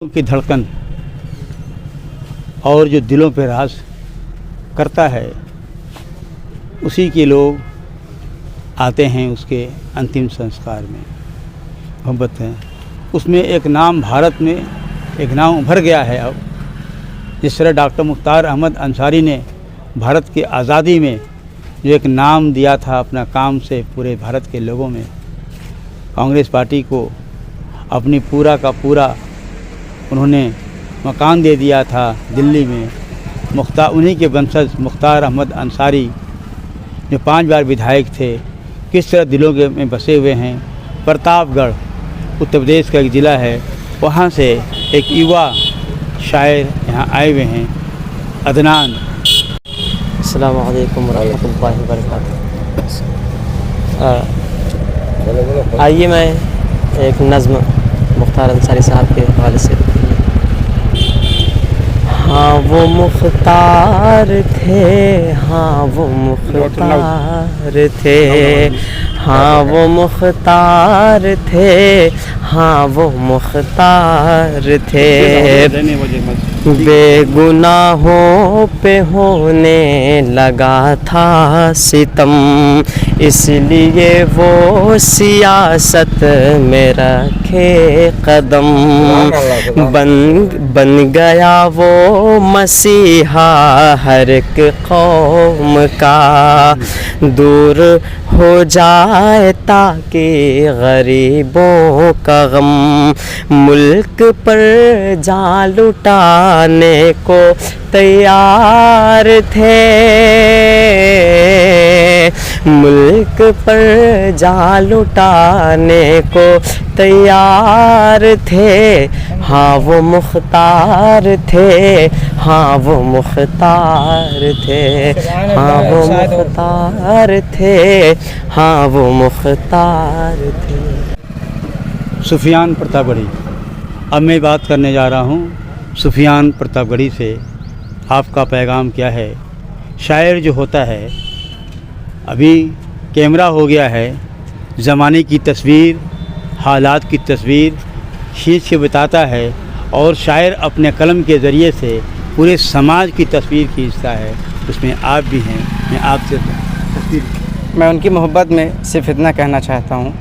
की धड़कन और जो दिलों पे राज करता है उसी के लोग आते हैं उसके अंतिम संस्कार में। मोहब्बत है उसमें एक नाम, भारत में एक नाम उभर गया है। अब जिस तरह डॉक्टर मुख्तार अहमद अंसारी ने भारत की आज़ादी में जो एक नाम दिया था अपना काम से पूरे भारत के लोगों में, कांग्रेस पार्टी को अपनी पूरा का पूरा उन्होंने मकान दे दिया था दिल्ली में। उन्हीं के वंशज मुख्तार अहमद अंसारी जो 5 बार विधायक थे, किस तरह दिलों के में बसे हुए हैं। प्रतापगढ़ उत्तर प्रदेश का एक ज़िला है, वहाँ से एक युवा शायर यहाँ आए हुए हैं, अदनान। अस्सलाम वालेकुम रहमतुल्लाहि व बरकातुहू। आइए मैं एक नज़्म मुख्तार अंसारी साहब के हवाले से। हाँ वो मुख्तार थे, हाँ वो मुख्तार थे, हाँ वो मुख्तार थे, हाँ वो मुख्तार थे। बेगुनाहों पे होने लगा था सितम, इसलिए वो सियासत में रखे कदम। बन गया वो मसीहा हर एक कौम का, दूर हो जाए ताकि गरीबों का गम। मुल्क पर जान लुटाने को तैयार थे, मुल्क पर जान लुटाने को तैयार थे। हाँ वो मुख्तार थे, हाँ वो मुख्तार थे, हाँ वो मुख्तार थे, हाँ वो मुख्तार थे। सुफियान प्रतापगढ़ी। अब मैं बात करने जा रहा हूँ सुफियान प्रतापगढ़ी से। आपका पैगाम क्या है? शायर जो होता है, अभी कैमरा हो गया है, ज़माने की तस्वीर, हालात की तस्वीर खींच के बताता है, और शायर अपने कलम के ज़रिए से पूरे समाज की तस्वीर खींचता है। उसमें आप भी हैं। मैं आपसे तस्वीर, मैं उनकी मोहब्बत में सिर्फ इतना कहना चाहता हूँ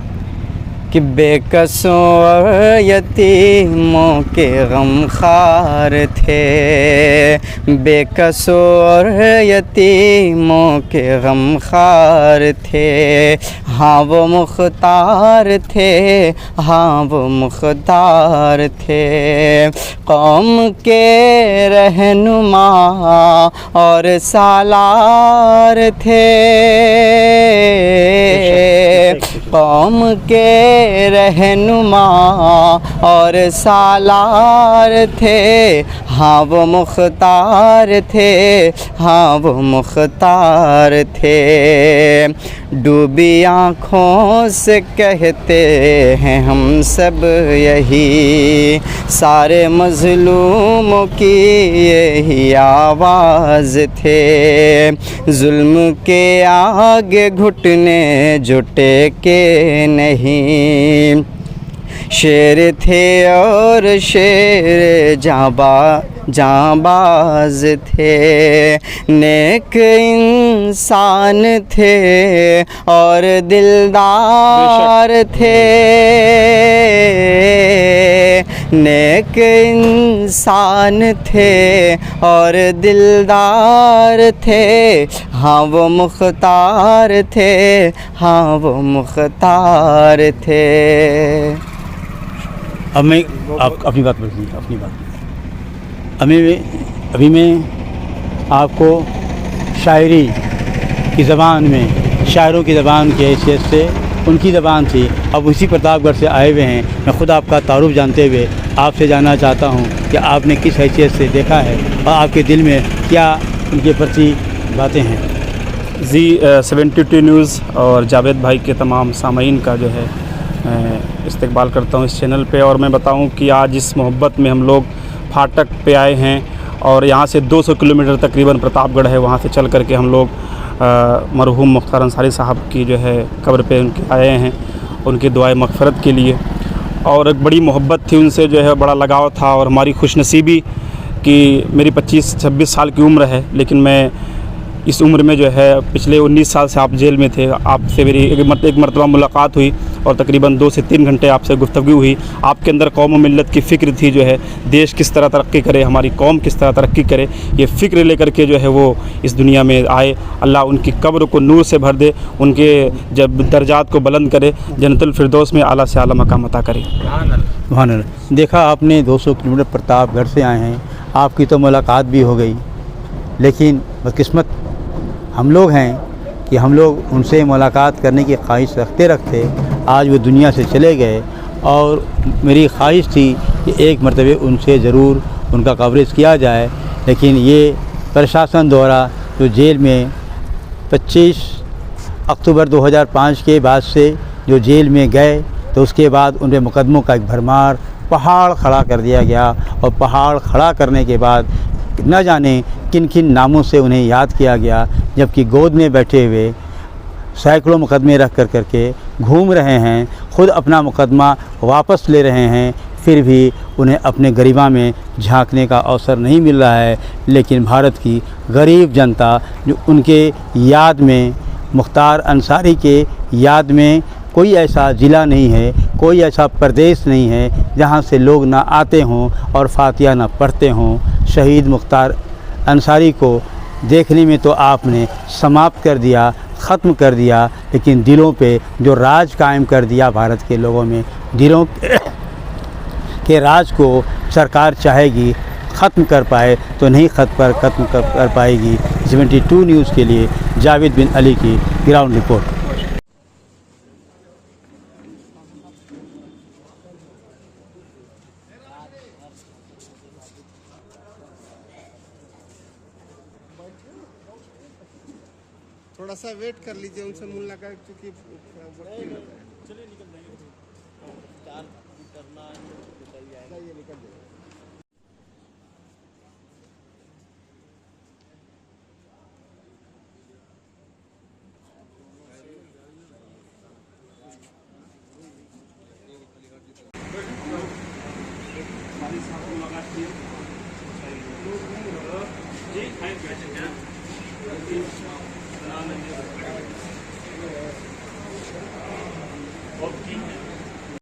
कि बेकसों और यतीमों के गमखार थे, बेकसों और यतीमों के गमखार थे। हाँ वो मुख्तार थे, हाँ वो मुख्तार थे। कौम के रहनुमा और सालार थे, कौम के रहनुमा और सालार थे। हाँ वो मुख्तार थे, हाँ वो मुख्तार थे। डूबी आँखों से कहते हैं हम सब यही, सारे मज़लूमों की यही आवाज़ थे। जुल्म के आगे घुटने जुटे के नहीं, शेर थे और शेर जांबाज थे। नेक इंसान थे और दिलदार थे, नेक इंसान थे और दिलदार थे। हाँ वो मुख्तार थे, हाँ वो मुख्तार थे। अब मैं आप अपनी बात बोलिए, अपनी बात। अभी मैं आपको शायरी की ज़बान में, शायरों की ज़बान की हैसियत से, उनकी ज़बान थी, अब उसी प्रतापगढ़ से आए हुए हैं। मैं ख़ुद आपका तारुफ जानते हुए आपसे जानना चाहता हूं कि आपने किस हैसियत से देखा है और आपके दिल में क्या उनके प्रति बातें हैं। जी 72 न्यूज़ और जावेद भाई के तमाम सामीन का जो है इस्तकबाल करता हूँ इस चैनल पे। और मैं बताऊँ कि आज इस मोहब्बत में हम लोग फाटक पे आए हैं, और यहाँ से 200 किलोमीटर तकरीबन प्रतापगढ़ है, वहाँ से चल करके हम लोग मरहूम मुख्तार अंसारी साहब की जो है कब्र पे उनके आए हैं, उनकी दुआए मग़फ़िरत के लिए। और एक बड़ी मोहब्बत थी उनसे, जो है बड़ा लगाव था। और हमारी खुशनसीबी कि मेरी 25-26 साल की उम्र है, लेकिन मैं इस उम्र में जो है पिछले 19 साल से आप जेल में थे। आपसे मेरी एक मरतबा मुलाकात हुई और तकरीबन 2 से 3 घंटे आपसे गुफ्तगू हुई। आपके अंदर कौम और मिल्लत की फ़िक्र थी, जो है देश किस तरह तरक्की करे, हमारी कौम किस तरह तरक्की करे, ये फ़िक्र लेकर के जो है वो इस दुनिया में आए। अल्लाह उनकी कब्र को नूर से भर दे, उनके जब दर्जात को बुलंद करे, जन्नतुल फिरदौस में आला से आला मकाम अता करे। सुभान अल्लाह। देखा आपने 200 किलोमीटर प्रतापगढ़ से आए हैं, आपकी तो मुलाकात भी हो गई, लेकिन बदकिस्मत हम लोग हैं कि हम लोग उनसे मुलाकात करने की ख्वाहिश रखते रखते आज वो दुनिया से चले गए। और मेरी ख्वाहिश थी कि एक मरतबे उनसे ज़रूर उनका कवरेज किया जाए, लेकिन ये प्रशासन द्वारा जो जेल में 25 अक्टूबर 2005 के बाद से जो जेल में गए, तो उसके बाद उन पर मुकदमों का एक भरमार पहाड़ खड़ा कर दिया गया। और पहाड़ खड़ा करने के बाद न जाने किन किन नामों से उन्हें याद किया गया, जबकि गोद में बैठे हुए सैकड़ों मुकदमे रख करके घूम रहे हैं, ख़ुद अपना मुकदमा वापस ले रहे हैं, फिर भी उन्हें अपने गरिमा में झांकने का अवसर नहीं मिल रहा है। लेकिन भारत की गरीब जनता जो उनके याद में, मुख्तार अंसारी के याद में, कोई ऐसा ज़िला नहीं है, कोई ऐसा प्रदेश नहीं है जहाँ से लोग ना आते हों और फातिहा ना पढ़ते हों। शहीद मुख्तार अंसारी को देखने में तो आपने समाप्त कर दिया, ख़त्म कर दिया, लेकिन दिलों पे जो राज कायम कर दिया भारत के लोगों में, दिलों के राज को सरकार चाहेगी ख़त्म कर पाए तो नहीं ख़त्म कर पाएगी। 72 न्यूज़ के लिए जावेद बिन अली की ग्राउंड रिपोर्ट। थोड़ा सा वेट कर लीजिए, उनसे मुलाकात क्योंकि चलिए निकल जाएंगे। 4 करना निकल जाएगा, ये निकल जाएगा।